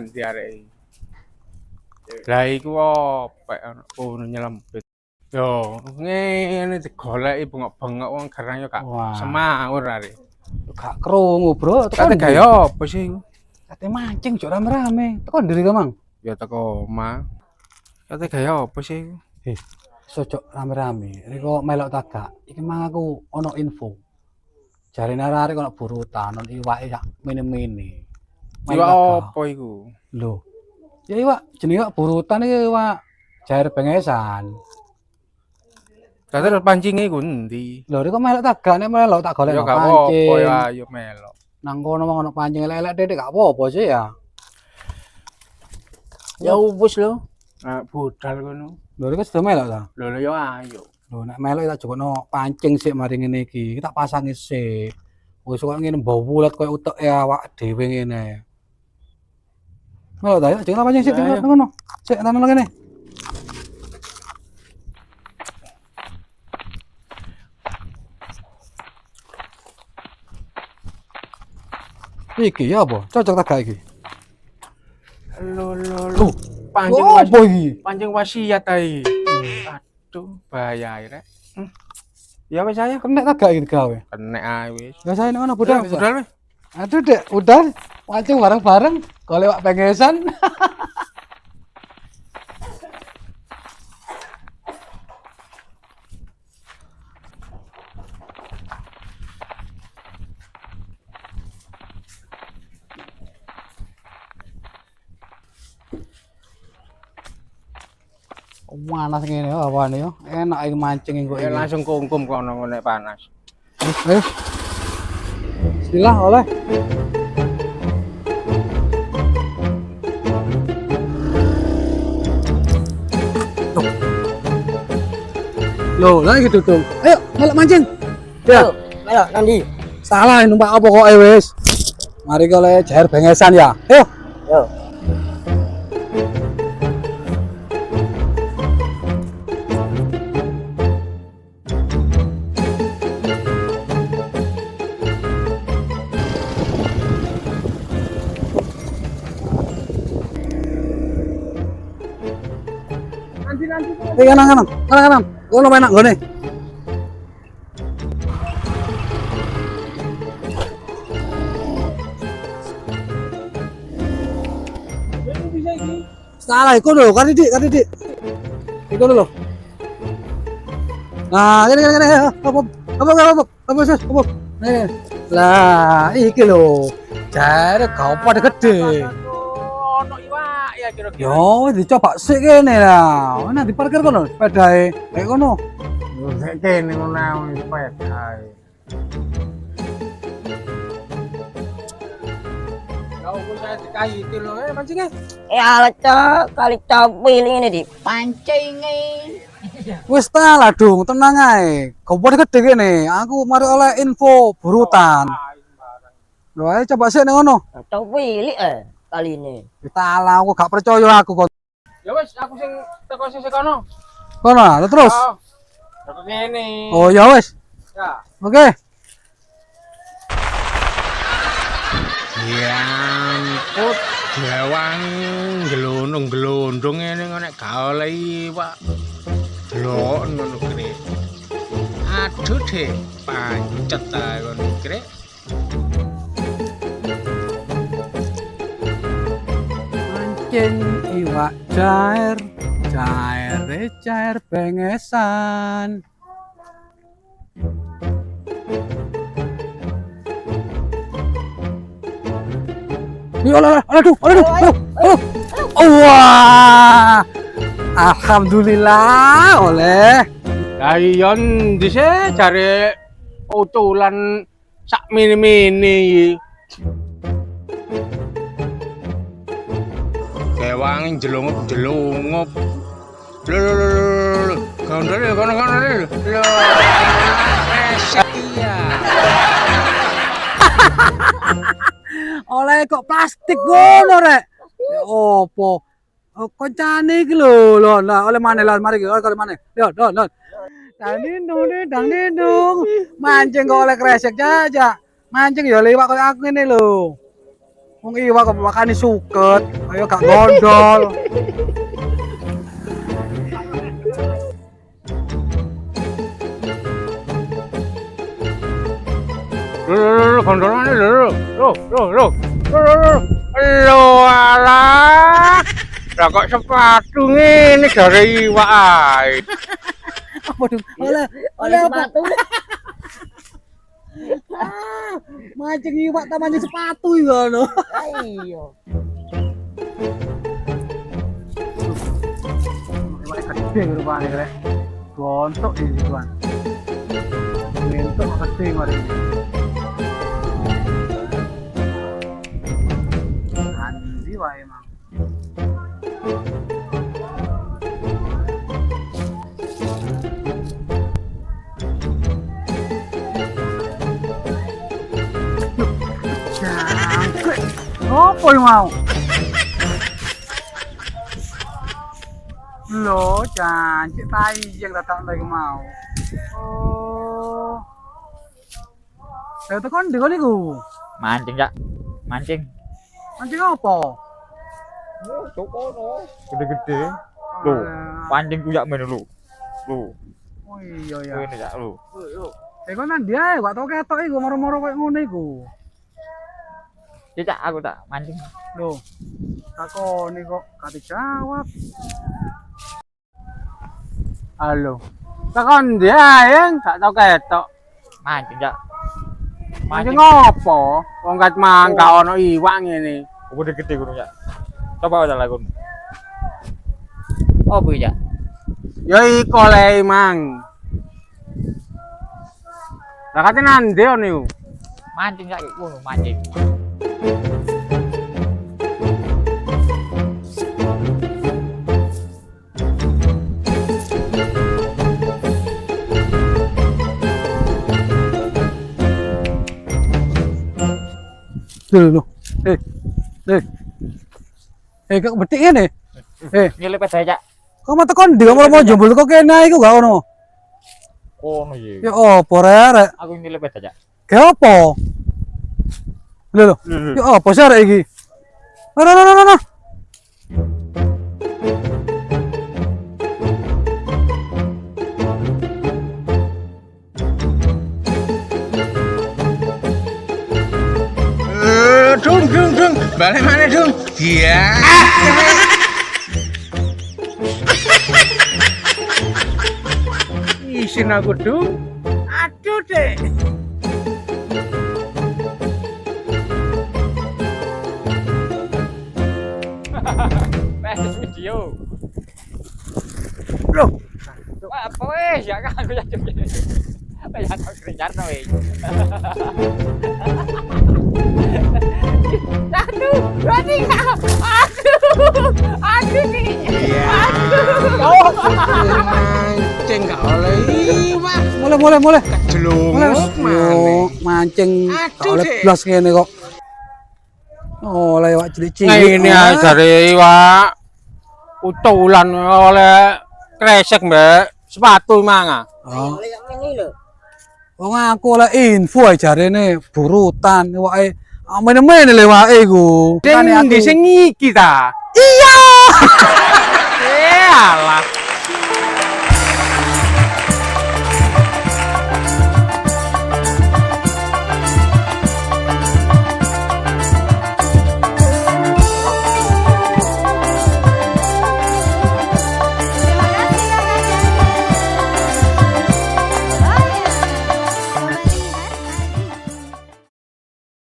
ndi arek. Lah iku opek ono nyelempit. Yo, ngene digoleki bengok-bengok wong garang yo gak semawur arek. Gak krungu, Bro. Kate gawe apa sih iku? Kate mancing jok rame-rame. Teko ndiri ka, Mang? Ya teko omah. Kate gawe apa sih iku? Sojok rame-rame. Riko melok tagak. Iki mang aku ono info. Jarine arek ono burutan, ono iwake sak mene-mene. Iwak apa iku? Lho. Ya iwak jenenge iwak burutan iki iwak jair bengesan. Terus pancinge iku endi? Lho riko melok tagak nek melok tak golek Ya gak pancing. apa-apa ya ayo melok. Nang kono mang ono pancing elek-elek dedek gak apa-apa sih ya. Ya wis lho. Nah, budal ngono. Lho riko sudah melok ta? Lho ya ayo. Lho nek melok tak jokno pancing sik mari ngene iki. Iki tak pasangi sik. Wis kok ngene mbau wulet koyo utek awak dhewe ngene. Melok ta ya, jeneng pancing sik nang ngono. Sik nang kene. Iki ya apa? Cocok tak gak iki? Lho. Pancing apa iki? Pancing wasiat ae. Aduh, bahaya rek. Ya wis ayo. Kenek tak gak iki gawe? Kenek ae wis. Ya saya ngono budal. Budal wis. Aduh dek, udah pancing bareng-bareng golek wak pengesan. Panas ngene yo awane yo. Enak iki mancing engko Ya iki. langsung kungkum kono ngene panas. Ayo. Bismillah oleh. Loh, lagi tutup. Ayo, melok mancing. Ya, Ayo nanti. salah numpak apa kok wis. Mari golek jair bengesan ya. Ayo. Yo. Kanan. Ngono enak nggone. Salah iku lho, kan Dik. Iku lho. Nah, gini. Apa. Nih. Lah, iki lho. Jare gak pada gede. Ono iwak ya kira-kira. Yo, dicoba sik kene lah. Ana diparkir kono sepedae. Kayak kono. Nek kene ngono sepeda ae. Ya wis saya dikayi iki lho, mancingnya. Ya lecok kali capil ini di pancingin. Wis ta lah dong, tenang ae. Gak pada gede kene. Aku mari oleh info burutan. Lho ae coba sik ning ngono. Capil kali ini. Talah aku gak percaya aku kok. Ya wis aku sing teko sing kono. Kono, terus. Oh. Teko kene. Oh ya wis. Ya. Oke. Ya ampun, gawang gelondong-gelondong ngene kok nek gak oleh iwak. Delok ngono kene. Aduh deh, pancet ae ngono kene. Mancing iwak jair bengesan. Aduh. Wah. Alhamdulillah oleh. Lah iya ndise jare utulan sak mini-mini iki. Kewangi jelungup. Lho. Gondole kono lho. Resek iya. Oleh kok plastik ngono rek. Ya opo? Koncane iki lho, lah oleh maneh lah, mari oleh maneh. Yo, don. Dang dindung. Mancing kok oleh kresek aja. Mancing ya liwat koyo aku ngene lho. Wong iwak kok makane suket, ayo gak gondol. Gondolane lho. Loh. Alah. Lah kok sepatu ngene jare iwak ae. Waduh, oleh apa? Mancing iwak ta mancing sepatu iki ngono. Iya. Iwak gede rupane rek. Gontok iki tuan. Bentuk gede mari. Andi wae emang. Jangkrik. Apa yang mau? Loh, jancik tayang tak lagi mau. Oh. Saya tekan di kali ku. Mancing ya, mancing. Mancing apa? Gede-gede. Lu, pancing ku yak men lu. Lu. Oh iya ya. Ini ya lu. Kok nang dia gak tau ketok iku moro-moro koyo ngono iku. Cicak aku tak mancing. Loh. Takoni kok gak dijawab. Halo. Takon dia yang gak tau ketok. Mancing ya. Mancing apa? Wong kat mangka ono iwak ngene. Gede-gede gunung ya. Coba aja lagun. Oh bu ya. Ya iku le mang. Lah kate nande ono iku. Mancing ya iku mancing. Loh. Kok betik ngene? Nyelip aja. Kok mata kon ndi mau jembul kok kene iku gak ono. Ono ye. Ya opo rek? Aku nyelip aja. Ke apa? Lho. Ya apa sih arek iki? No. Dung. Balik mana dung? Iya. Isin aku dung. Aduh deh. Video. Loh. Apa wes ya kan aku ya. Ya tak kerja no wes. Berarti aduh nih. Iya. Mancing gak oleh iwak. Mulai. Jelunguk maneh. Mancing Aduh, oleh Dek. blas ngene kok. Oleh iwak cilik-cilik. Nah ini jare iwak utulan oleh kresek mbak sepatu mang. Oh. Oleh yang ini lho. Wong aku oleh info ae jarene burutan iwake amene-mene le iwake iku. Sing ndi sing iki ta? Iya. Alah.